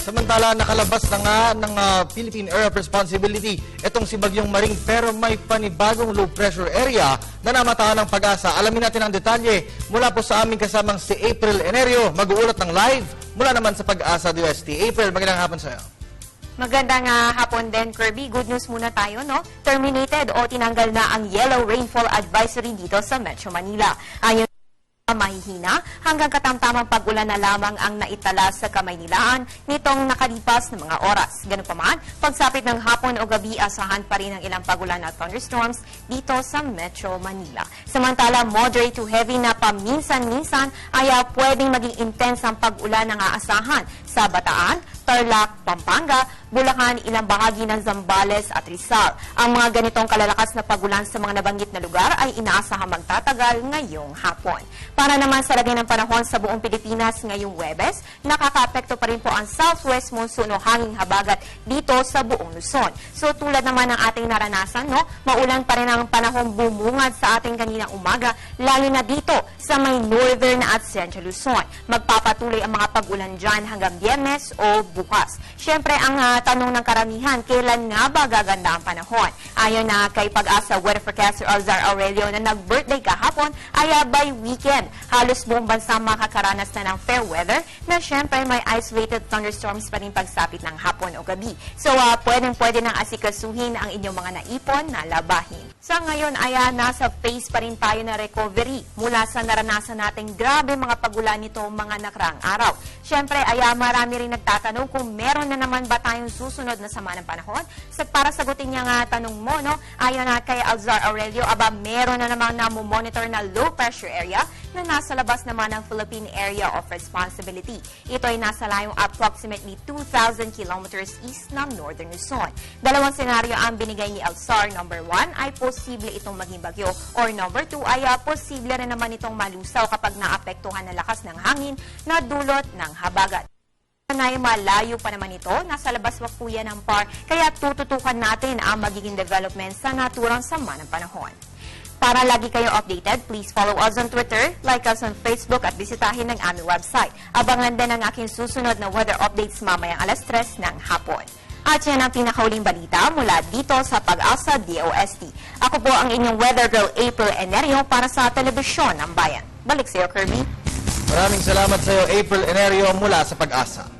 Samantala, nakalabas na nga ng Philippine Area of Responsibility itong si Bagyong Maring, pero may panibagong low pressure area na namatahan ng Pag-asa. Alamin natin ang detalye mula po sa aming kasamang si April Enerio. Mag-uulat ng live mula naman sa Pag-asa DOST. April, magandang hapon sa iyo. Magandang hapon din, Kirby. Good news muna tayo, no? Terminated o tinanggal na ang yellow rainfall advisory dito sa Metro Manila. Ayon mahihina hanggang katamtamang pag-ulan na lamang ang naitala sa Kamaynilaan nitong nakalipas na mga oras. Ganun pa man, pagsapit ng hapon o gabi, asahan pa rin ang ilang pag-ulan at thunderstorms dito sa Metro Manila. Samantala, moderate to heavy na paminsan-minsan ay pwedeng maging intense ang pag-ulan ng aasahan sa Bataan, Tarlac, Pampanga, Bulacan, ilang bahagi ng Zambales at Rizal. Ang mga ganitong kalalakas na pag-ulan sa mga nabanggit na lugar ay inaasahang magtatagal ngayong hapon. Para naman sa lagay ng panahon sa buong Pilipinas ngayong Huwebes, nakakaapekto pa rin po ang southwest monsoon o hanging habagat dito sa buong Luzon. So tulad naman ng ating naranasan, no, maulan pa rin ang panahon bumungad sa ating kaninang umaga, lalo na dito sa may northern at central Luzon. Magpapatuloy ang mga pag-ulan dyan hanggang Biyernes o bukas. Siyempre, ang tanong ng karamihan, kailan nga ba gaganda ang panahon? Ayon na kay Pag-asa weather forecaster Alzar Aurelio na nag-birthday kahapon, ay by weekend, halos buong bansa makakaranas na ng fair weather na siyempre may isolated thunderstorms pa rin pagsapit ng hapon o gabi. So, pwedeng-pwede nang asikasuhin ang inyong mga naipon na labahin. Sa ngayon ay nasa phase pa rin tayo na recovery mula sa naranasan nating grabe mga pag-ulan nito mga nakaraang araw. Siyempre, marami rin nagtatanong kung meron na naman ba tayong susunod na sama ng panahon. So, para sagutin niya nga tanong mo, no, ayon na kay Alzar Aurelio, meron na namang namomonitor na low pressure area na nasa labas naman ng Philippine Area of Responsibility. Ito ay nasa layong approximately 2,000 kilometers east ng Northern Luzon. Dalawang senaryo ang binigay ni Alzar. Number 1 ay posible itong maging bagyo, or number 2 ay posible rin naman itong malusaw kapag naapektuhan ng lakas ng hangin na dulot ng habagat. Malayo pa naman ito, nasa labas po yan ng PAR, kaya tututukan natin ang magiging development sa naturang sama ng panahon. Para lagi kayo updated, please follow us on Twitter, like us on Facebook at bisitahin ang aming website. Abangan din ang aking susunod na weather updates mamayang alas 3 ng hapon. At yan ang pinakauling balita mula dito sa Pag-asa DOST. Ako po ang inyong weather girl April Enerio para sa Telebisyon ng Bayan. Balik sa iyo, Kirby. Maraming salamat sa iyo, April Enerio, mula sa Pag-asa.